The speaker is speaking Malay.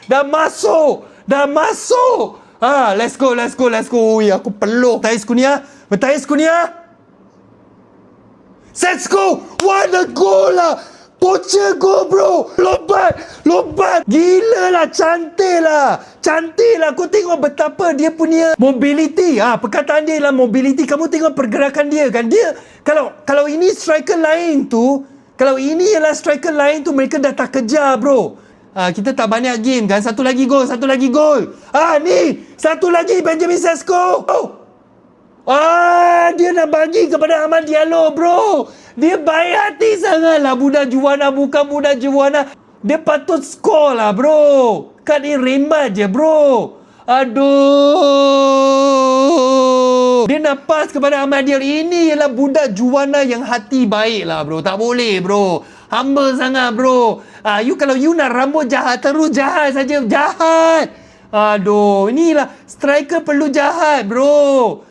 Dah masuk. Let's go. Ui, aku peluk Thais Kurnia. Let's go. What a goal lah. Poacher goal, bro. Lompat. Gila lah. Cantik lah. Kau tengok betapa dia punya mobility. Perkataan dia lah mobility. Kamu tengok pergerakan dia kan. Dia kalau ini striker lain tu, mereka dah tak kejar, bro. Kita tak banyak game kan. Satu lagi gol. Ni satu lagi Benjamin Sesko. Dia nak bagi kepada Amad Diallo, bro. Dia baik hati sangat lah. Budak Juwana bukan budak Juwana. Dia patut skor lah, bro. Kan ni rembat je, bro. Aduh. Dia nak pas kepada Amad Diallo. Ini ialah budak Juwana yang hati baik lah, bro. Tak boleh, bro. Humble sangat, bro. Kalau you nak rambut jahat, terus jahat saja. Jahat. Aduh. Inilah striker perlu jahat, bro.